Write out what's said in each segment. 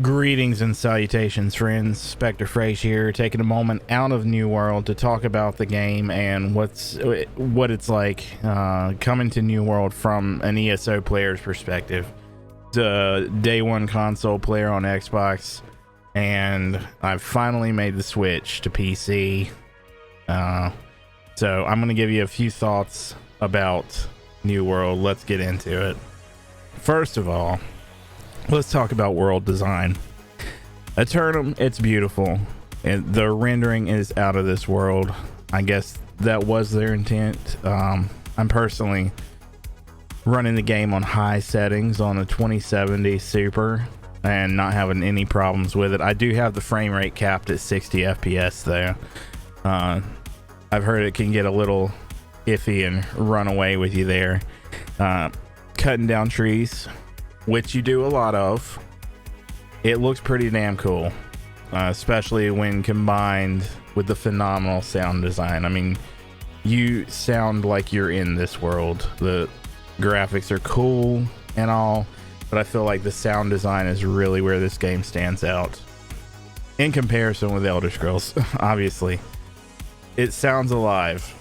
Greetings and salutations, friends. Spectre Frage here, taking a moment out of New World to talk about the game and what it's like coming to New World from an ESO player's perspective. The day one console player on Xbox, and I've finally made the switch to PC. So I'm going to give you a few thoughts about New World. Let's get into it. First of all, let's talk about world design. Aeternum, it's beautiful, and the rendering is out of this world. I guess that was their intent. I'm personally running the game on high settings on a 2070 Super and not having any problems with it. I do have the frame rate capped at 60 FPS though. I've heard it can get a little iffy and run away with you there. Cutting down trees, which you do a lot of, it looks pretty damn cool, especially when combined with the phenomenal sound design. I mean, you sound like you're in this world. The graphics are cool and all, but I feel like the sound design is really where this game stands out in comparison with Elder Scrolls. Obviously, it sounds alive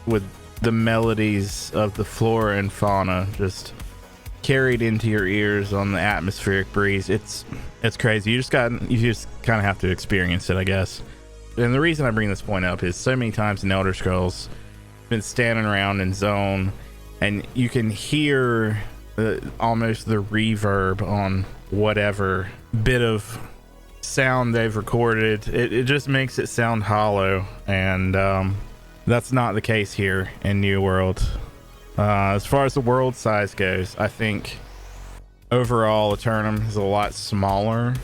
with the melodies of the flora and fauna just carried into your ears on the atmospheric breeze. It's crazy. You just kind of have to experience it, I guess. And the reason I bring this point up is so many times in Elder Scrolls, I've been standing around in zone and you can hear almost the reverb on whatever bit of sound they've recorded. It just makes it sound hollow, and that's not the case here in New World. As far as the world size goes, I think overall Aeternum is a lot smaller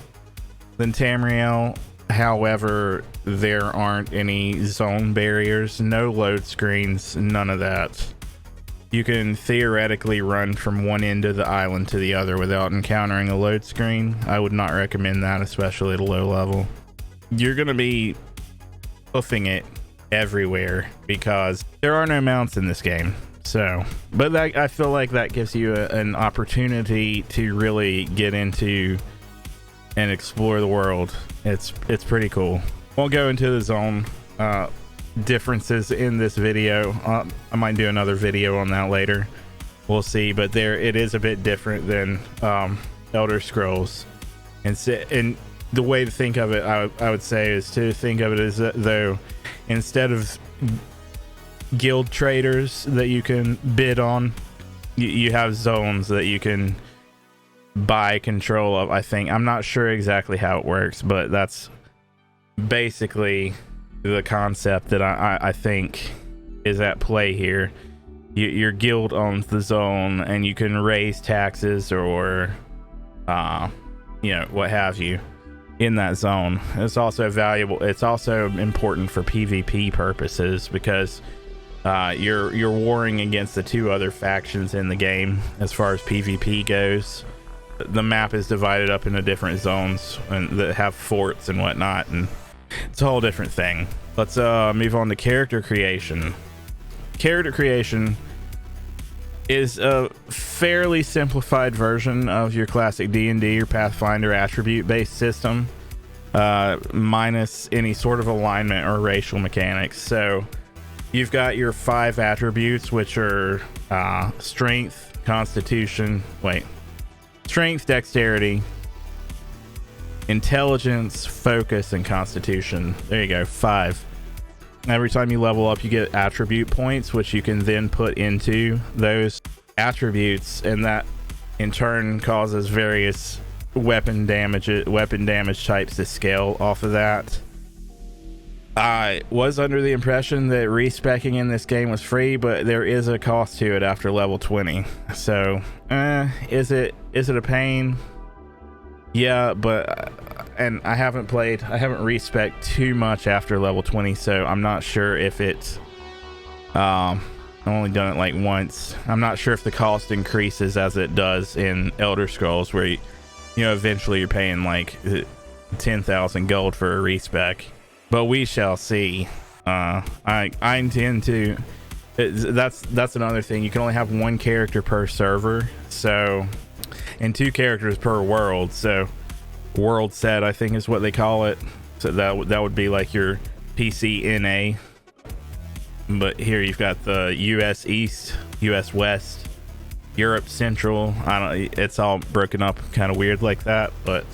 than Tamriel. However, there aren't any zone barriers, no load screens, none of that. You can theoretically run from one end of the island to the other without encountering a load screen. I would not recommend that, especially at a low level. You're going to be hoofing it everywhere because there are no mounts in this game. So, but that, I feel like that gives you an opportunity to really get into and explore the world. It's pretty cool. Won't go into the zone differences in this video. I might do another video on that later. We'll see, but there it is a bit different than Elder Scrolls. And the way to think of it, I would say, is to think of it as though instead of guild traders that you can bid on, you have zones that you can buy control of. I think, I'm not sure exactly how it works, but that's basically the concept that I think is at play here. Your guild owns the zone and you can raise taxes or what have you in that zone. It's also valuable. It's also important for PvP purposes because you're warring against the two other factions in the game. As far as PvP goes, the map is divided up into different zones and that have forts and whatnot, and it's a whole different thing. Let's move on to character creation. Character creation is a fairly simplified version of your classic D&D or Pathfinder attribute based system, minus any sort of alignment or racial mechanics. So you've got your 5 attributes, which are strength, dexterity, intelligence, focus, and constitution. There you go, 5. Every time you level up, you get attribute points, which you can then put into those attributes, and that in turn causes various weapon damage types to scale off of that. I was under the impression that respecking in this game was free, but there is a cost to it after level 20. So, is it a pain? Yeah, but and I haven't respec too much after level 20, so I'm not sure if it's I've only done it like once. I'm not sure if the cost increases as it does in Elder Scrolls, where you eventually you're paying like 10,000 gold for a respec. But we shall see. I intend to. That's another thing. You can only have one character per server, so, and 2 characters per world. So world set, I think is what they call it. So that would be like your PCNA. But here you've got the US East, US West, Europe Central. It's all broken up kind of weird like that, but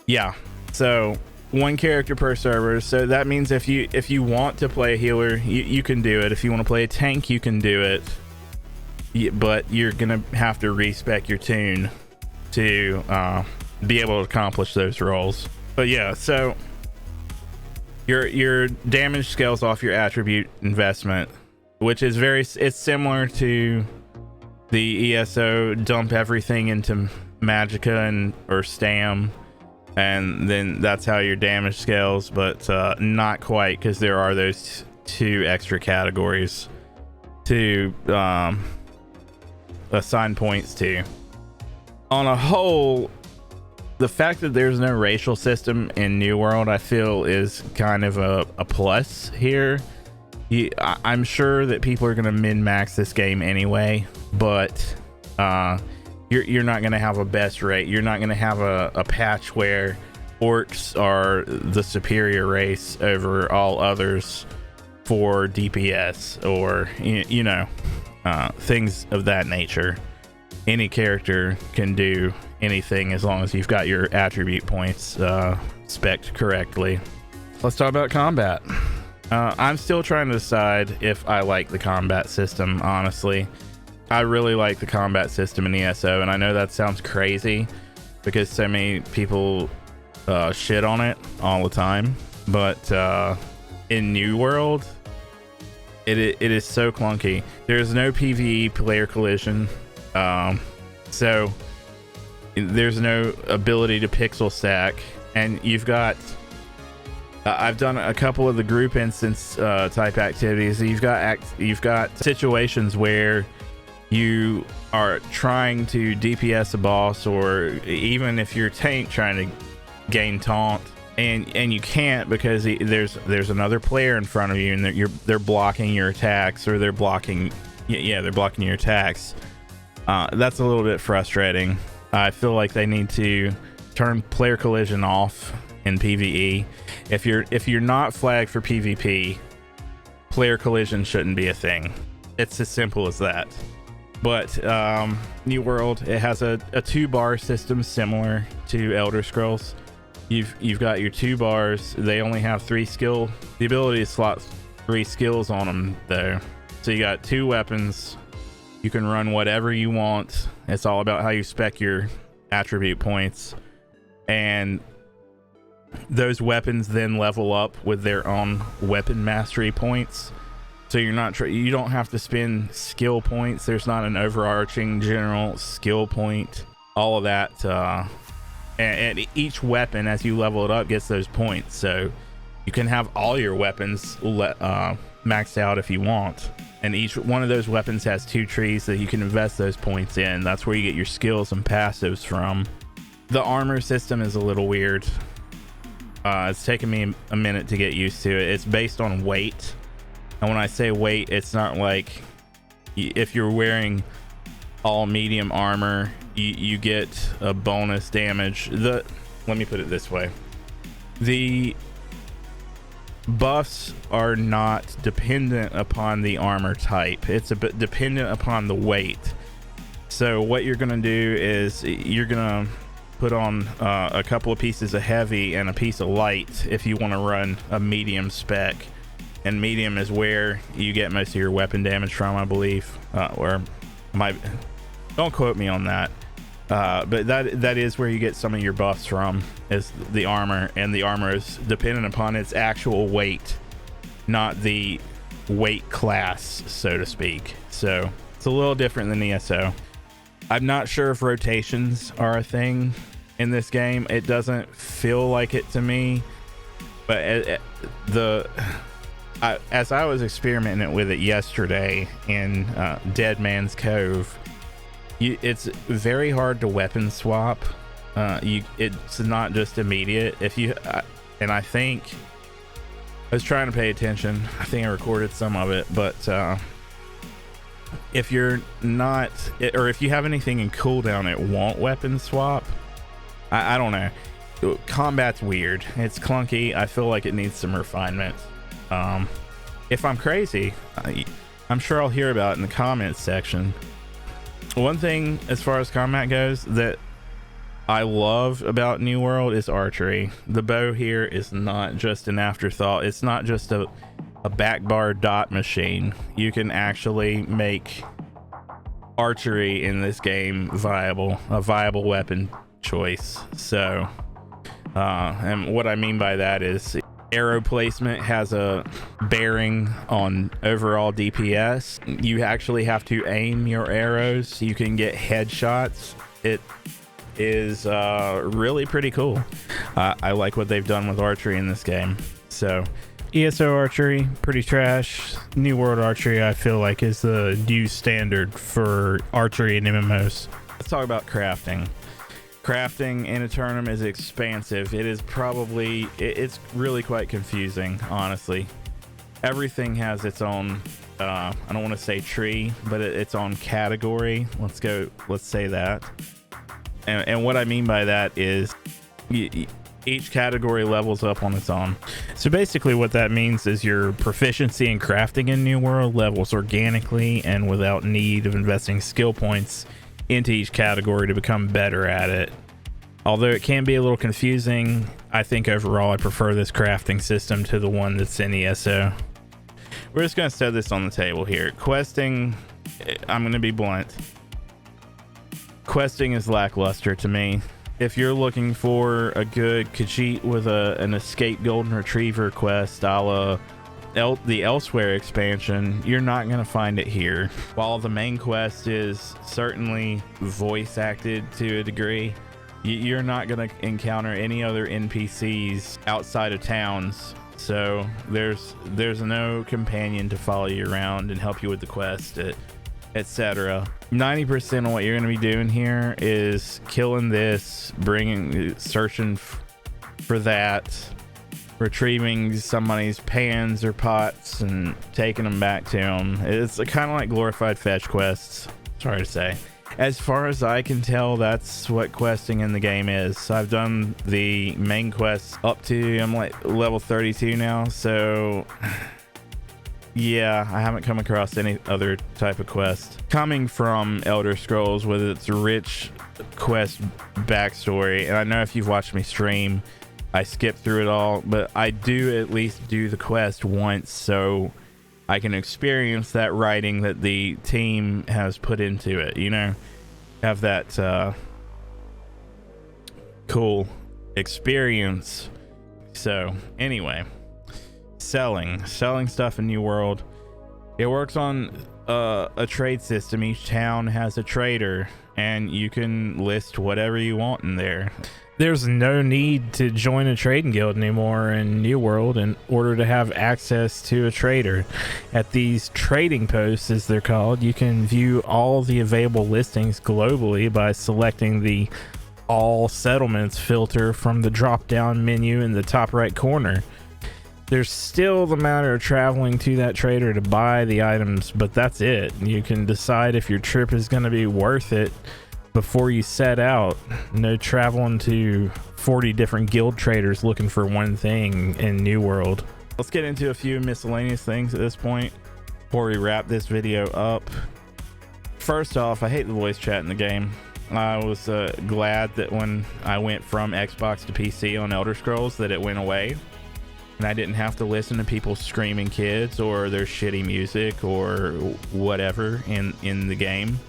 yeah. So one character per server. So that means if you want to play a healer, you can do it. If you want to play a tank, you can do it. But you're gonna have to respec your tune to be able to accomplish those roles. But yeah, so your damage scales off your attribute investment, which is it's similar to the ESO dump everything into Magicka or Stam, and then that's how your damage scales, but not quite, because there are those 2 extra categories to assign points to. On a whole, the fact that there's no racial system in New World, I feel, is kind of a plus here. I'm sure that people are going to min-max this game anyway, but you're not going to have a best rate. You're not going to have a patch where orcs are the superior race over all others for DPS or, things of that nature. Any character can do anything as long as you've got your attribute points spec'd correctly. Let's talk about combat. I'm still trying to decide if I like the combat system, honestly. I really like the combat system in ESO, and I know that sounds crazy because so many people shit on it all the time, but in New World, it is so clunky. There's no PvE player collision, so there's no ability to pixel stack, and you've got I've done a couple of the group instance type activities. You've got situations where you are trying to DPS a boss, or even if you're tank trying to gain taunt, and you can't because there's another player in front of you, and they're blocking your attacks, or they're blocking your attacks. That's a little bit frustrating. I feel like they need to turn player collision off in PvE. If you're not flagged for PvP, player collision shouldn't be a thing. It's as simple as that. But New World, it has a 2-bar system similar to Elder Scrolls. You've got your 2 bars. They only have 3 skill. The ability to slot 3 skills on them though. So you got 2 weapons. You can run whatever you want. It's all about how you spec your attribute points, and those weapons then level up with their own weapon mastery points. So you don't have to spend skill points. There's not an overarching general skill point. All of that, and each weapon, as you level it up, gets those points. So you can have all your weapons maxed out if you want. And each one of those weapons has 2 trees that you can invest those points in. That's where you get your skills and passives from. The armor system is a little weird. It's taken me a minute to get used to it. It's based on weight. And when I say weight, it's not like if you're wearing all medium armor, you get a bonus damage. Let me put it this way. The buffs are not dependent upon the armor type. It's a bit dependent upon the weight. So what you're going to do is you're going to put on a couple of pieces of heavy and a piece of light if you want to run a medium spec. And medium is where you get most of your weapon damage from, I believe. Don't quote me on that. But that is where you get some of your buffs from, is the armor, and the armor is dependent upon its actual weight, not the weight class, so to speak. So it's a little different than ESO. I'm not sure if rotations are a thing in this game. It doesn't feel like it to me, but as I was experimenting with it yesterday in Dead Man's Cove, it's very hard to weapon swap. It's not just immediate. And I think I was trying to pay attention. I think I recorded some of it, but if you're not, or if you have anything in cooldown, it won't weapon swap. I don't know. combat's weird. It's clunky. I feel like it needs some refinement. If I'm crazy, I'm sure I'll hear about it in the comments section. One thing as far as combat goes that I love about New World is archery. The bow here is not just an afterthought. It's not just a back bar dot machine. You can actually make archery in this game a viable weapon choice. So and what I mean by that is arrow placement has a bearing on overall DPS. You actually have to aim your arrows. You can get headshots. It is really pretty cool. I like what they've done with archery in this game. So ESO archery, pretty trash. New World archery, I feel like, is the new standard for archery in MMOs. Let's talk about crafting. Crafting in Aeternum is expansive. It is probably, it's really quite confusing, honestly. Everything has its own, I don't want to say tree, but its own category. Let's say that. And what I mean by that is each category levels up on its own. So basically what that means is your proficiency in crafting in New World levels organically and without need of investing skill points into each category to become better at it. Although it can be a little confusing, I think overall I prefer this crafting system to the one that's in ESO. We're just going to set this on the table here. Questing, I'm going to be blunt. Questing is lackluster to me. If you're looking for a good Khajiit with an escape golden retriever quest a la the Elsewhere expansion, you're not going to find it here. While the main quest is certainly voice acted to a degree, you're not going to encounter any other NPCs outside of towns. So there's no companion to follow you around and help you with the quest, etc. 90% of what you're going to be doing here is killing this, searching for that, retrieving somebody's pans or pots and taking them back to them. It's kind of like glorified fetch quests. Sorry to say. As far as I can tell, that's what questing in the game is. I've done the main quest up to, I'm like level 32 now, so yeah, I haven't come across any other type of quest. Coming from Elder Scrolls with its rich quest backstory, and I know if you've watched me stream, I skip through it all, but I do at least do the quest once so I can experience that writing that the team has put into it, you know, have that cool experience. So anyway, selling stuff in New World, it works on a trade system. Each town has a trader and you can list whatever you want in there. There's no need to join a trading guild anymore in New World in order to have access to a trader. At these trading posts, as they're called, you can view all the available listings globally by selecting the All Settlements filter from the drop-down menu in the top right corner. There's still the matter of traveling to that trader to buy the items, but that's it. You can decide if your trip is going to be worth it before you set out. No traveling to 40 different guild traders looking for one thing in New World. Let's get into a few miscellaneous things at this point before we wrap this video up. First off, I hate the voice chat in the game. I was glad that when I went from Xbox to PC on Elder Scrolls that it went away and I didn't have to listen to people screaming kids or their shitty music or whatever in the game.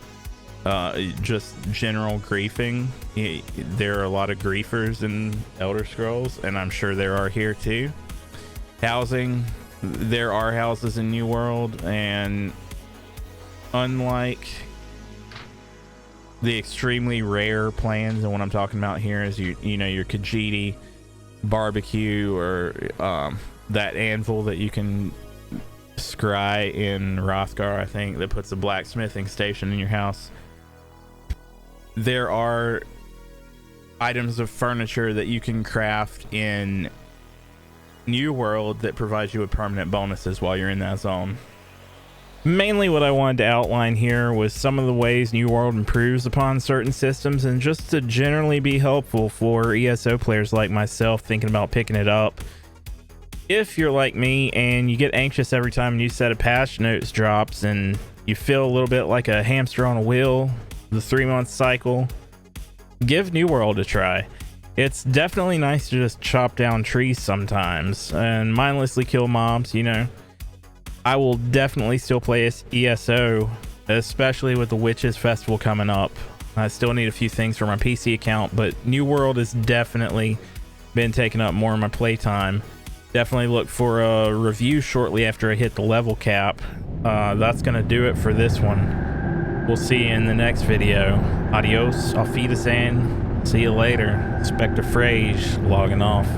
Just general griefing. There are a lot of griefers in Elder Scrolls, and I'm sure there are here too. Housing, there are houses in New World, and unlike the extremely rare plans, and what I'm talking about here is you know your Khajiit barbecue or that anvil that you can scry in Hrothgar, I think, that puts a blacksmithing station in your house. There are items of furniture that you can craft in New World that provides you with permanent bonuses while you're in that zone. Mainly what I wanted to outline here was some of the ways New World improves upon certain systems, and just to generally be helpful for ESO players like myself thinking about picking it up. If you're like me and you get anxious every time a new set of patch notes drops and you feel a little bit like a hamster on a wheel, the 3-month cycle, give New World a try. It's definitely nice to just chop down trees sometimes and mindlessly kill mobs, you know. I will definitely still play ESO, especially with the Witches Festival coming up. I still need a few things for my PC account, but New World has definitely been taking up more of my playtime. Definitely look for a review shortly after I hit the level cap. That's going to do it for this one. We'll see you in the next video. Adios, auf Wiedersehen. See you later. Spectre Frage logging off.